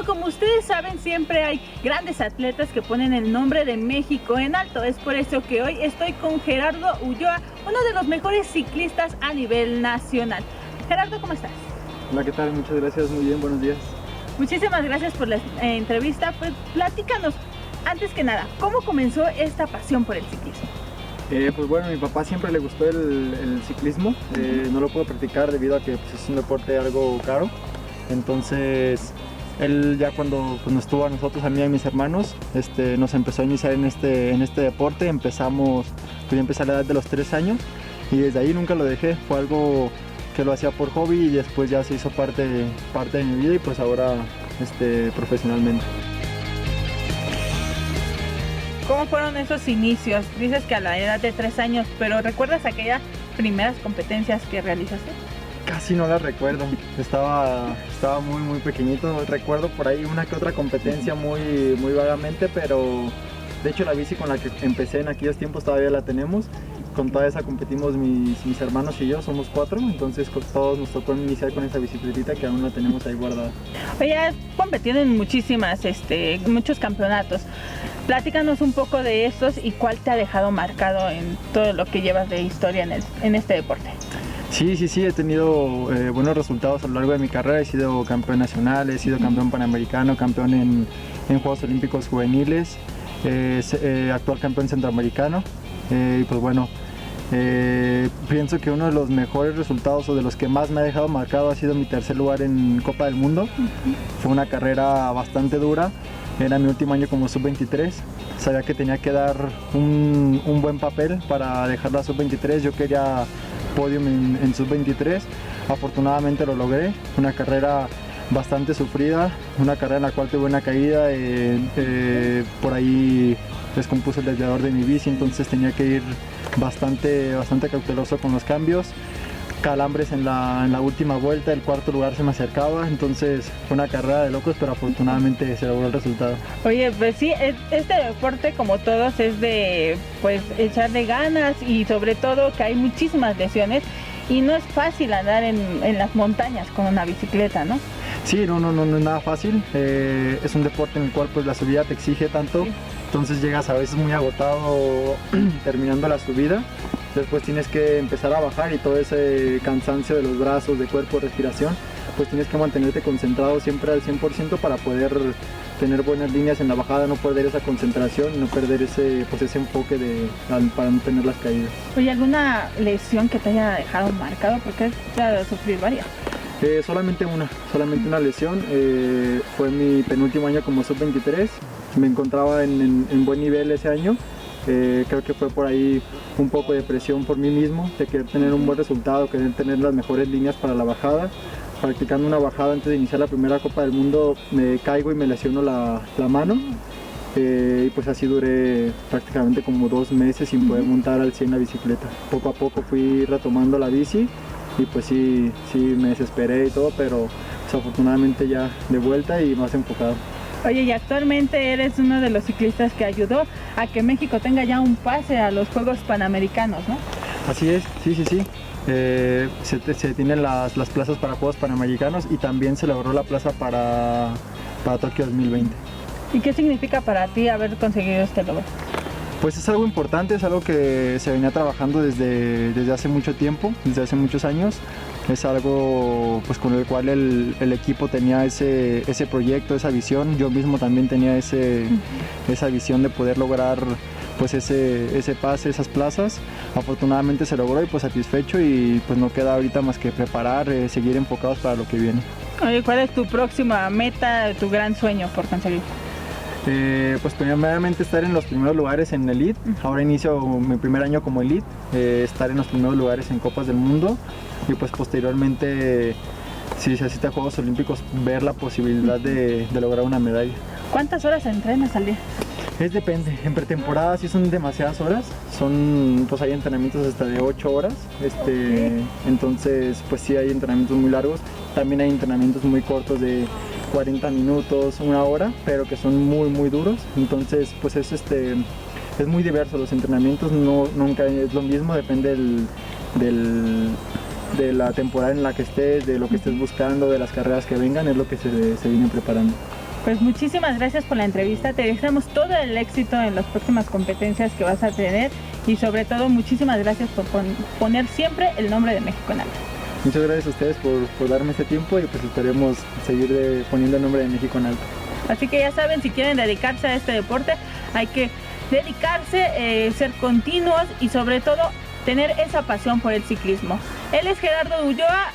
bueno, como ustedes saben, siempre hay grandes atletas que ponen el nombre de México en alto. Es por eso que hoy estoy con Gerardo Ulloa, uno de los mejores ciclistas a nivel nacional. Gerardo, ¿cómo estás? Hola, ¿qué tal? Muchas gracias, muy bien, buenos días. Muchísimas gracias por la entrevista. Pues platícanos, antes que nada, ¿cómo comenzó esta pasión por el ciclismo? Pues bueno, a mi papá siempre le gustó el ciclismo. No lo puedo practicar debido a que pues, es un deporte algo caro. Entonces, él ya cuando pues, nos tuvo a nosotros, a mí y a mis hermanos, nos empezó a iniciar en este deporte. Pues yo empecé a la edad de los 3 años y desde ahí nunca lo dejé. Fue algo que lo hacía por hobby y después ya se hizo parte de mi vida y pues ahora profesionalmente. ¿Cómo fueron esos inicios? Dices que a la edad de 3 años, pero ¿recuerdas aquellas primeras competencias que realizaste? Casi no las recuerdo, estaba muy pequeñito. Recuerdo por ahí una que otra competencia muy vagamente, pero de hecho la bici con la que empecé en aquellos tiempos todavía la tenemos. Con toda esa competimos mis hermanos y yo, somos 4, entonces todos nos tocó iniciar con esa bicicletita que aún la tenemos ahí guardada. Oye, has competido en muchos campeonatos. Platícanos un poco de estos y cuál te ha dejado marcado en todo lo que llevas de historia en este deporte. Sí, he tenido buenos resultados a lo largo de mi carrera. He sido campeón nacional, he sido campeón panamericano, campeón en Juegos Olímpicos Juveniles, actual campeón centroamericano. Y pues bueno, pienso que uno de los mejores resultados o de los que más me ha dejado marcado ha sido mi 3er lugar en Copa del Mundo. Fue una carrera bastante dura, era mi último año como sub-23, sabía que tenía que dar un buen papel para dejar la sub-23, yo quería podium en sub-23, afortunadamente lo logré. Una carrera bastante sufrida, una carrera en la cual tuve una caída, por ahí descompuso el desviador de mi bici, entonces tenía que ir bastante cauteloso con los cambios. Calambres en la última vuelta, el 4.º lugar se me acercaba, entonces fue una carrera de locos, pero afortunadamente se logró el resultado. Oye, pues sí, este deporte como todos es de pues echarle ganas y sobre todo que hay muchísimas lesiones y no es fácil andar en las montañas con una bicicleta, ¿no? Sí, no es nada fácil, es un deporte en el cual pues la subida te exige tanto, sí. Entonces llegas a veces muy agotado terminando la subida, después tienes que empezar a bajar y todo ese cansancio de los brazos, de cuerpo, respiración, pues tienes que mantenerte concentrado siempre al 100% para poder tener buenas líneas en la bajada, no perder esa concentración, no perder ese enfoque para no tener las caídas. Oye, ¿alguna lesión que te haya dejado marcado? Porque has de sufrir varias. Solamente una lesión, fue mi penúltimo año como sub-23, me encontraba en buen nivel ese año, creo que fue por ahí un poco de presión por mí mismo, de querer tener un buen resultado, querer tener las mejores líneas para la bajada. Practicando una bajada antes de iniciar la primera Copa del Mundo me caigo y me lesiono la mano, y pues así duré prácticamente como 2 meses sin poder montar al 100 la bicicleta. Poco a poco fui retomando la bici y pues sí me desesperé y todo, pero pues, afortunadamente ya de vuelta y más enfocado. Oye, y actualmente eres uno de los ciclistas que ayudó a que México tenga ya un pase a los Juegos Panamericanos, ¿no? Así es, sí. Se tienen las plazas para Juegos Panamericanos y también se logró la plaza para Tokio 2020. ¿Y qué significa para ti haber conseguido este logro? Pues es algo importante, es algo que se venía trabajando desde hace mucho tiempo, desde hace muchos años. Es algo pues, con el cual el equipo tenía ese proyecto, esa visión. Yo mismo también tenía esa visión de poder lograr pues, ese pase, esas plazas. Afortunadamente se logró y pues satisfecho y pues no queda ahorita más que preparar, seguir enfocados para lo que viene. Oye, ¿cuál es tu próxima meta, tu gran sueño por conseguir? Pues primeramente estar en los primeros lugares en Elite. Ahora inicio mi primer año como Elite, estar en los primeros lugares en Copas del Mundo y pues posteriormente, si se asiste a Juegos Olímpicos, ver la posibilidad de lograr una medalla. ¿Cuántas horas entrenas al día? Depende, en pretemporada sí son demasiadas horas, pues hay entrenamientos hasta de 8 horas, entonces pues sí hay entrenamientos muy largos, también hay entrenamientos muy cortos de 40 minutos, 1 hora, pero que son muy duros, entonces pues es muy diverso, los entrenamientos nunca es lo mismo, depende de la temporada en la que estés, de lo que estés buscando, de las carreras que vengan, es lo que se viene preparando. Pues muchísimas gracias por la entrevista, te deseamos todo el éxito en las próximas competencias que vas a tener y sobre todo muchísimas gracias por poner siempre el nombre de México en alto. Muchas gracias a ustedes por darme este tiempo y pues esperemos seguir poniendo el nombre de México en alto. Así que ya saben, si quieren dedicarse a este deporte, hay que dedicarse, ser continuos y sobre todo tener esa pasión por el ciclismo. Él es Gerardo Ulloa,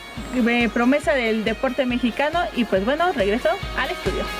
promesa del deporte mexicano y pues bueno, regreso al estudio.